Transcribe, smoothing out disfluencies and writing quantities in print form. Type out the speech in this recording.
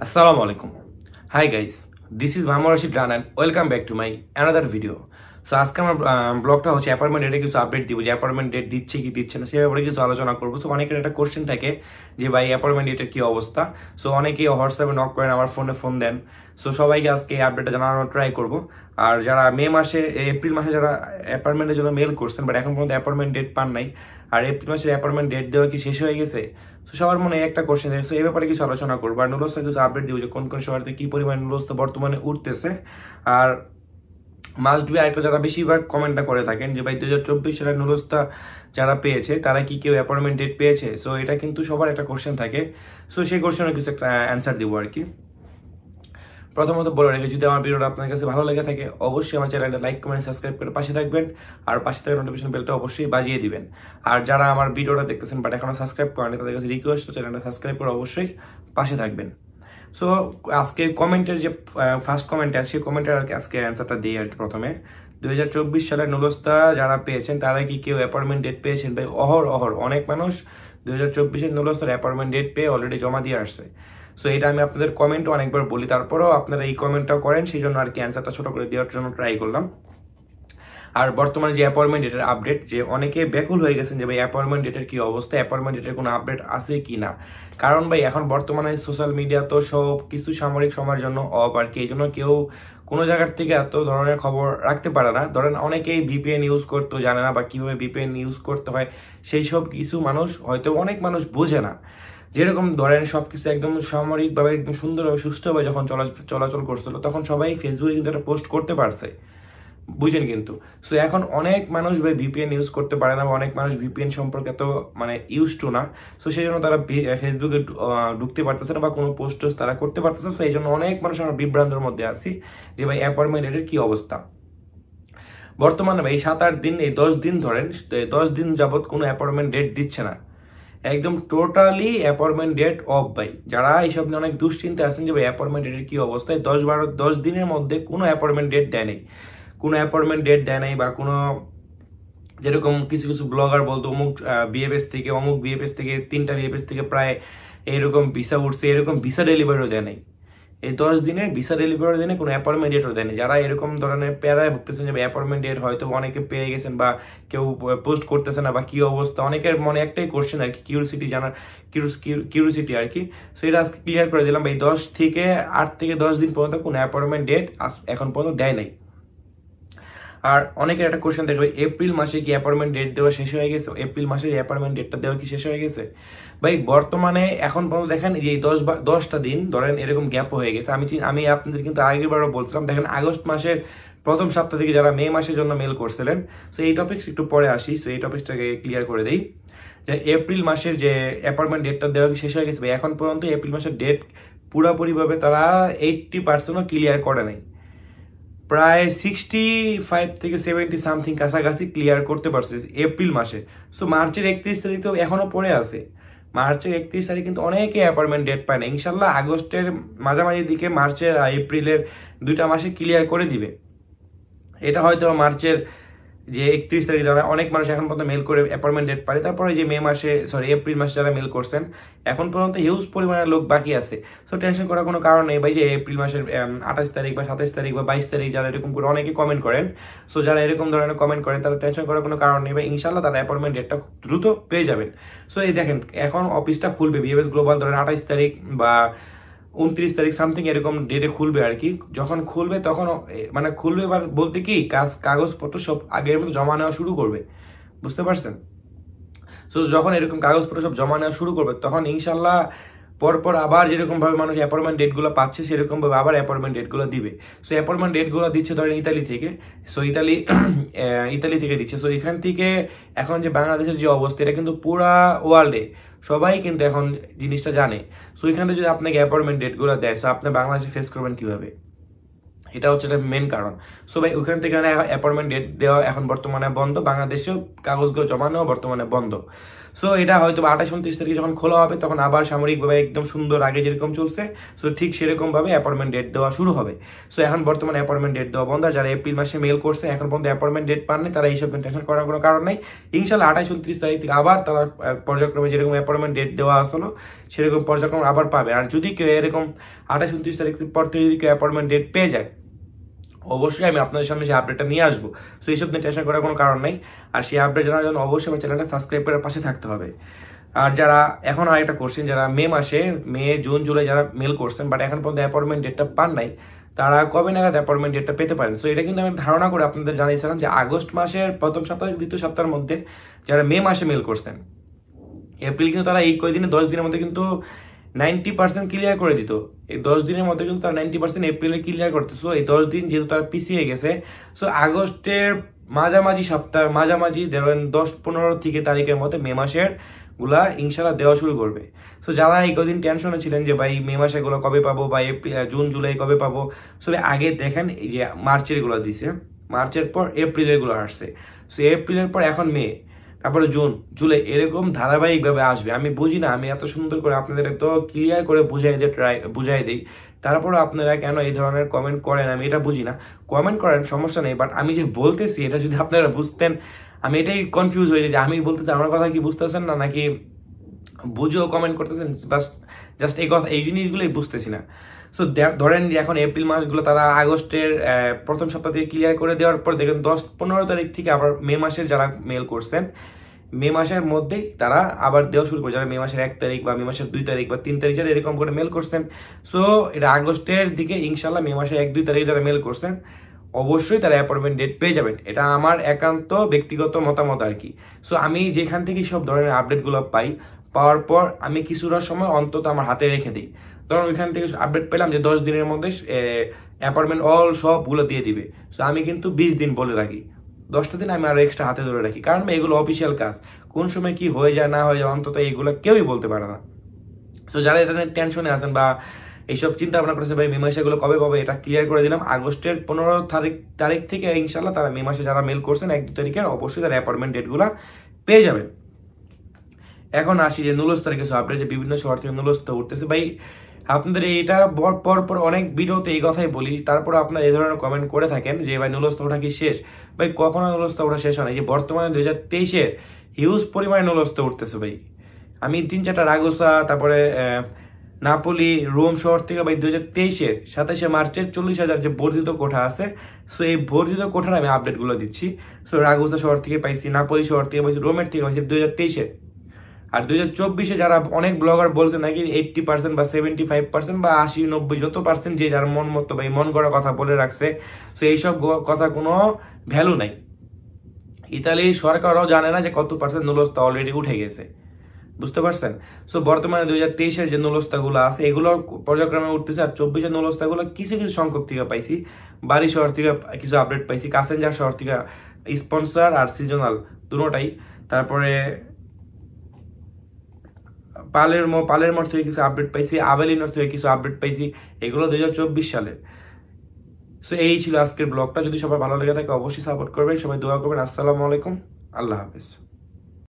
Assalamu alaikum. Hi guys, this is Mohammad Rashid Rana and welcome back to my another video. So আজকে আমার ব্লগটা হচ্ছে appointment ডেটে কিছু আপডেট দিব যে অ্যাপয়েন্টমেন্ট ডেট দিচ্ছে কি দিচ্ছে না সে ব্যাপারে কিছু আলোচনা করবো। সো অনেকের একটা কোশ্চেন থাকে যে ভাই অ্যাপয়েন্টমেন্ট ডেটের কি অবস্থা। সো অনেকেই হোয়াটসঅ্যাপে নক করেন, আমার ফোনে ফোন দেন। সো সবাইকে আজকে এই আপডেটটা জানানোর ট্রাই করবো। আর যারা এপ্রিল মাসে যারা অ্যাপয়েন্টমেন্টের জন্য মেল করছেন বাট এখন পর্যন্ত অ্যাপয়েন্টমেন্ট ডেট পান নাই, আর এপ্রিল মাসের অ্যাপয়েন্টমেন্ট ডেট দেওয়া কি শেষ হয়ে গেছে, তো সবার মনে একটা কোশ্চেন থাকে। সো এই ব্যাপারে কিছু আলোচনা করবো আর নুডলসটা কিছু আপডেট দিব যে কোন কোন শহরতে কি পরিমাণ নুডলস বর্তমানে উঠতেছে। আর মাস্ট বি আরেকটা যারা বেশিরভাগ কমেন্টটা করে থাকেন যে ভাই 2024 সালের নুডলসটা যারা পেয়েছে তারা কি কেউ অ্যাপয়েন্টমেন্ট ডেট পেয়েছে। সো এটা কিন্তু সবার একটা কোশ্চেন থাকে। সো সেই কোশ্চেনের কিছু একটা অ্যান্সার দিব আর কি। প্রথমত বলে রেখে, যদি আমার ভিডিওটা আপনার কাছে ভালো লেগে থাকে অবশ্যই আমার চ্যানেলটা লাইক কমেন্ট সাবস্ক্রাইব করে পাশে থাকবেন, আর পাশে থাকা নোটিফিকেশন বেলটা অবশ্যই বাজিয়ে দিবেন। আর যারা আমার ভিডিওটা দেখতেছেন বাট এখনো সাবস্ক্রাইব করেনি তাদের কাছে রিকোয়েস্ট, চ্যানেলটা সাবস্ক্রাইব করে অবশ্যই পাশে থাকবেন। সো আজকে কমেন্টের যে ফার্স্ট কমেন্ট আছে সেই কমেন্টের আর কি আজকে অ্যান্সারটা দিই আর কি। প্রথমে 2024 সালের নুডলসটা যারা পেয়েছেন তারা কি কেউ অ্যাপয়েন্টমেন্ট ডেট পেয়েছেন? ভাই অহর অনেক মানুষ 2024-এর নুডলসের অ্যাপয়েন্টমেন্ট ডেট পেয়ে অলরেডি জমা দিয়ে আসছে। সো এটা আমি আপনাদের কমেন্টও অনেকবার বলি, তারপরেও আপনারা এই কমেন্টটাও করেন, সেই জন্য আর কি অ্যান্সারটা ছোট করে দেওয়ার জন্য ট্রাই করলাম। আর বর্তমানে যে অ্যাপয়েন্টমেন্ট ডেটের আপডেট, যে অনেকে ব্যাকুল হয়ে গেছেন যে ভাই অ্যাপয়েন্টমেন্ট ডেটের কি অবস্থা, অ্যাপয়েন্টমেন্ট ডেটের কোনো আপডেট আছে কি না। কারণ ভাই এখন বর্তমানে সোশ্যাল মিডিয়া তো সব কিছু সামরিক সময়ের জন্য অফ আর কি, এই জন্য কেউ কোনো জায়গার থেকে এত ধরনের খবর রাখতে পারে না। ধরেন অনেকেই ভিপিএন ইউজ করতে জানে না বা কিভাবে ভিপিএন ইউজ করতে হয়, সেই সব কিছু মানুষ হয়তো অনেক মানুষ বোঝে না। যেরকম ধরেন সবকিছু একদম সামরিকভাবে একদম সুন্দরভাবে সুষ্ঠুভাবে যখন চলাচল করছিল তখন সবাই ফেসবুকে কিন্তু একটা পোস্ট করতে পারছে, বুঝেন কিন্তু। সো এখন অনেক মানুষ ভাই ভিপিএন ইউজ করতে পারে না বা অনেক মানুষ ভিপিএন সম্পর্কে তো ইউজ টু না। সো সেই জন্য তারা ফেসবুকে ঢুকতে পারতেছে না বা কোনো পোস্ট টোস্ট তারা করতে পারতেছে না। সো এই জন্য অনেক মানুষ আমরা বিভ্রান্তের মধ্যে আছি যে ভাই অ্যাপয়েন্টমেন্ট ডেটের কি অবস্থা। বর্তমানে ভাই 7-8 দিন, এই 10 দিন ধরেন, 10 দিন যাবৎ কোনো অ্যাপয়েন্টমেন্ট ডেট দিচ্ছে না, একদম টোটালি অ্যাপয়েন্টমেন্ট ডেট অফ। ভাই যারা এইসব নিয়ে অনেক দুশ্চিন্তা আছেন যে ভাই অ্যাপয়েন্টমেন্ট ডেটের কি অবস্থায়, 10 দিনের মধ্যে কোনো অ্যাপয়েন্টমেন্ট ডেট দেয় নাই, কোনো অ্যাপয়েন্টমেন্ট ডেট দেয় নাই বা কোনো, যেরকম কিছু কিছু ব্লগার বলতো অমুক বিএফএস থেকে অমুক বিএফএস থেকে 3টা বিএফএস থেকে প্রায় এরকম ভিসা উঠছে, এরকম ভিসা ডেলিভারিও দেয় নাই। এই 10 দিনে ভিসা ডেলিভারি দিনে কোনো অ্যাপয়েন্টমেন্ট ডেটও দেয়নি। যারা এরকম ধরনের প্যারায় ভুগতেছেন যে অ্যাপয়েন্টমেন্ট ডেট হয়তো অনেকে পেয়ে গেছেন বা কেউ পোস্ট করতেছে না বা কি অবস্থা, অনেকের মনে একটাই কোশ্চেন আর কি, কিউরিওসিটি আর কি। সো এটা আজকে ক্লিয়ার করে দিলাম ভাই 8 থেকে 10 দিন পর্যন্ত কোনো অ্যাপয়েন্টমেন্ট ডেট এখন পর্যন্ত দেয় নাই। আর অনেকের একটা কোশ্চেন থাকবে, এপ্রিল মাসে কি অ্যাপয়েন্টমেন্ট ডেট দেওয়া শেষ হয়ে গেছে? এপ্রিল মাসের অ্যাপয়েন্টমেন্ট ডেটটা দেওয়া কি শেষ হয়ে গেছে? ভাই বর্তমানে এখন পর্যন্ত দেখেন যে 10টা দিন ধরেন এরকম গ্যাপ হয়ে গেছে। আমি আপনাদের কিন্তু আগেরবারও বলছিলাম, দেখেন আগস্ট মাসের প্রথম সপ্তাহ থেকে যারা মে মাসের জন্য মেল করছিলেন। সো এই টপিক্স একটু পরে আসি, সো এই টপিক্সটাকে ক্লিয়ার করে দিই যে এপ্রিল মাসের যে অ্যাপয়েন্টমেন্ট ডেটটা দেওয়া কি শেষ হয়ে গেছে? ভাই এখন পর্যন্ত এপ্রিল মাসের ডেট পুরোপুরিভাবে তারা 80%ও ক্লিয়ার করে নাই, প্রায় 65 থেকে 70 সামথিং কাছাকাছি ক্লিয়ার করতে পারছে এপ্রিল মাসে। সো মার্চের 31 তারিখ তো এখনো পড়ে আছে, মার্চের 31 তারিখ কিন্তু অনেকে অ্যাপয়েন্টমেন্ট ডেট পায় না। ইনশাল্লাহ আগস্টের মাঝামাঝি দিকে, মার্চের আর এপ্রিলের 2টা মাসে ক্লিয়ার করে দিবে। এটা হয়তো মার্চের যে 31 তারিখ যারা অনেক মানুষ এখন পর্যন্ত মেল করে অ্যাপয়েন্টমেন্ট ডেট পারে, তারপরে যে এপ্রিল মাসে যারা মেল করছেন এখন পর্যন্ত হিউজ পরিমাণের লোক বাকি আছে। সো টেনশন করার কোনো কারণ নেই ভাই, যে এপ্রিল মাসের 28 তারিখ বা 27 তারিখ বা 22 তারিখ যারা এরকম করে অনেকে কমেন্ট করেন, সো যারা এরকম ধরনের কমেন্ট করেন তারা টেনশন করার কোনো কারণ নেই ভাই, ইনশাল্লাহ তারা অ্যাপয়েন্টমেন্ট ডেটটা দ্রুত পেয়ে যাবেন। সো এই দেখেন এখন অফিসটা খুলবে বিএফএস গ্লোবাল, ধরেন 28 তারিখ বা 29 তারিখ সামথিং এরকম ডেটে খুলবে আর কি। যখন খুলবে তখন খুলবে বলতে কি কাগজপত্র সব আগের মতো জমা নেওয়া শুরু করবে, বুঝতে পারছেন? সো যখন এরকম কাগজপত্র সব জমা নেওয়া শুরু করবে তখন ইনশাল্লাহ পরপর আবার যেরকমভাবে মানুষ অ্যাপয়েন্টমেন্ট ডেটগুলো পাচ্ছে সেরকমভাবে আবার অ্যাপয়েন্টমেন্ট ডেটগুলো দিবে। সো অ্যাপয়েন্টমেন্ট ডেটগুলো দিচ্ছে ধরেন ইতালি থেকে। সো ইতালি থেকে দিচ্ছে। সো এখান থেকে এখন যে বাংলাদেশের যে অবস্থা, এটা কিন্তু পুরা ওয়ার্ল্ডে সবাই কিন্তু এখন জিনিসটা জানে। সো এখান থেকে যদি আপনাকে অ্যাপয়েন্টমেন্ট ডেটগুলো দেয়, সো আপনি বাংলাদেশে ফেস করবেন কীভাবে, এটা হচ্ছে এটা মেন কারণ। সো ভাই ওখান থেকে অ্যাপয়েন্টমেন্ট ডেট দেওয়া এখন বর্তমানে বন্ধ, বাংলাদেশেও কাগজগুলো জমা নেওয়া বর্তমানে বন্ধ। সো এটা হয়তো 28-29 তারিখে যখন খোলা হবে তখন আবার সামরিকভাবে একদম সুন্দর আগে যেরকম চলছে সো ঠিক সেরকমভাবে অ্যাপয়েন্টমেন্ট ডেট দেওয়া শুরু হবে। সো এখন বর্তমানে অ্যাপয়েন্টমেন্ট ডেট দেওয়া বন্ধ। যারা এপ্রিল মাসে মেল করছে এখন পর্যন্ত অ্যাপয়েন্টমেন্ট ডেট পাননি তারা এইসব টেনশন করার কোনো কারণ নেই। ইনশাল্লাহ 28-29 তারিখ থেকে আবার তারা পর্যায়ক্রমে যেরকম অ্যাপয়েন্টমেন্ট ডেট দেওয়া আসলো সেরকম পর্যায়ক্রমে আবার পাবে। আর যদি কেউ এরকম 28-29 তারিখ পর থেকে যদি কেউ অ্যাপয়েন্টমেন্ট ডেট পেয়ে যায় অবশ্যই আমি আপনাদের সামনে সেই আপডেটটা নিয়ে আসবো। সো এইসব নিয়ে টেনশন করার কোনো কারণ নেই। আর সেই আপডেট জানার জন্য অবশ্যই আমার চ্যানেলটা সাবস্ক্রাইব করার পাশে থাকতে হবে। আর যারা এখন আরেকটা করছেন, যারা মে জুন জুলাই যারা মেল করছেন বাট এখন পর্যন্ত অ্যাপয়েন্টমেন্ট ডেটটা পান নাই, তারা কবে নাগাদ অ্যাপয়েন্টমেন্ট ডেটটা পেতে পারেন। সো এটা কিন্তু আমি ধারণা করে আপনাদের জানিয়েছিলাম যে আগস্ট মাসের প্রথম সপ্তাহ দ্বিতীয় সপ্তাহের মধ্যে যারা মে মাসে মেল করছেন, এপ্রিল কিন্তু তারা এই কয়দিনে 10 দিনের মধ্যে কিন্তু 90% ক্লিয়ার করে দিত। এই 10 দিনের মধ্যে কিন্তু তারা 90% এপ্রিলে ক্লিয়ার করতো। সো এই 10 দিন যেহেতু তারা পিছিয়ে গেছে, সো আগস্টের মাঝামাঝি ধরেন 10-15 থেকে তারিখের মধ্যে মে মাসের গুলা ইনশাল্লাহ দেওয়া শুরু করবে। সো যারা এই কদিন টেনশনে ছিলেন যে ভাই মে মাসে গুলো কবে পাবো বা জুন জুলাই কবে পাবো, সো আগে দেখেন এই যে মার্চের গুলো দিছে, মার্চের পর এপ্রিলের গুলো আসছে। সো এপ্রিলের পর এখন মে, তারপরে জুন জুলাই এরকম ধারাবাহিকভাবে আসবে। আমি বুঝি না, আমি এত সুন্দর করে আপনাদের এত ক্লিয়ার করে বুঝাই দিই, তারপরে আপনারা কেন এই ধরনের কমেন্ট করেন আমি এটা বুঝি না। কমেন্ট করেন সমস্যা নেই, বাট আমি যে বলতেছি এটা যদি আপনারা বুঝতেন, আমি এটাই কনফিউজ হয়ে যাই যে আমি বলতেছি আমার কথা কি বুঝতেছেন না নাকি বুঝেও কমেন্ট করতেছেন, বাস জাস্ট এই জিনিসগুলোই বুঝতেছি না। সো ধরেন যে এখন এপ্রিল মাসগুলো তারা আগস্টের প্রথম সপ্তাহ থেকে ক্লিয়ার করে দেওয়ার পর দেখেন 10-15 তারিখ থেকে আবার মে মাসের যারা মেল করছেন মে মাসের মধ্যেই তারা আবার দেওয়া শুরু করে, যারা মে মাসের 1 তারিখ বা মে মাসের 2 তারিখ বা 3 তারিখ যারা এরকম করে মেল করছেন। সো এটা আগস্টের দিকে ইনশাল্লাহ মে মাসের 1-2 তারিখ যারা মেল করছেন অবশ্যই তারা অ্যাপয়েন্টমেন্ট ডেট পেয়ে যাবেন। এটা আমার একান্ত ব্যক্তিগত মতামত আর কি। সো আমি যেখান থেকে সব ধরনের আপডেটগুলো পাওয়ার পর আমি কিছুটা সময় অন্তত আমার হাতে রেখে দিই। ধরুন ওইখান থেকে আপডেট পেলাম যে 10 দিনের মধ্যে অ্যাপয়েন্টমেন্ট সবগুলো দিয়ে দিবে, সো আমি কিন্তু 20 দিন বলে রাখি, 10টা দিন আমি আরো এক্সট্রা হাতে ধরে রাখি, কারণ এগুলো অফিসিয়াল কাজ, কোন সময় কি হয়ে যায় না হয়ে যায় অন্তত এগুলো কেউই বলতে পারে না। সো যারা এটা নিয়ে টেনশনে আছেন বা এইসব চিন্তা ভাবনা করছে ভাই মে মাসে এগুলো কবে পাবে, এটা ক্লিয়ার করে দিলাম। আগস্টের 15 তারিখ থেকে ইনশাল্লাহ তারা মে মাসে যারা মেল করছেন 1-2 তারিখের অবশ্যই তারা অ্যাপয়েন্টমেন্ট ডেটগুলো পেয়ে যাবেন। এখন আসি যে নুলস্তার কিছু আপডেট, যে বিভিন্ন শহর থেকে নুলস্তা উঠতেছে। ভাই আপনাদের এইটা পর অনেক ভিডিওতে এই কথাই বলি, তারপর আপনারা এই ধরনের কমেন্ট করে থাকেন যে ভাই নুলস্তা ওঠা কি শেষ? ভাই কখনো নুলস্তা ওঠা শেষ হয় না। যে বর্তমানে 2023-এর হিউজ পরিমাণে নুলস্তা উঠতেছে ভাই। আমি 3-4টা রাগোসা, তারপরে নাপোলি, রোম শহর থেকে ভাই 2023-এর 27শে মার্চের 40,000 যে বর্ধিত কোঠা আছে, সো এই বর্ধিত কোঠার আমি আপডেটগুলো দিচ্ছি। সো রাগোসা শহর থেকে পাইছি, নাপোলি শহর থেকে পাইছি, রোমের থেকে পাইছি 2023-এর। আর 2024-এ যারা অনেক ব্লগার বলছে নাকি 80% বা 75% বা 80-90 যত পার্সেন্ট যে যার মন মতো ভাই মন গড়া কথা বলে রাখছে, সো এইসব কথা কোনো ভ্যালু নাই। ইতালির সরকারও জানে না যে কত পার্সেন্ট নুলস্তা অলরেডি উঠে গেছে, বুঝতে পারছেন? সো বর্তমানে 2023-এর যে নুলস্তাগুলো আছে এগুলো পর্যায়ক্রমে উঠতেছে। আর 24-এর নুলস্তাগুলো কিছু সংখ্যক থেকে পাইছি, বাড়ি শহর থেকে কিছু আপডেট পাইছি, কাসেঞ্জার শহর থেকে স্পন্সর আর সিজনাল দুটোটাই, তারপরে পালেরমোর থেকে কিছু আপডেট পাইছি, আবেলিনোর থেকে কিছু আপডেট পাইছি, এগুলো 2024 সালের। সো এই ছিল আজকের ব্লগটা। যদি সবার ভালো লেগে থাকে অবশ্যই সাপোর্ট করবেন, সবাই দোয়া করবেন। আসসালামু আলাইকুম, আল্লাহ হাফেজ।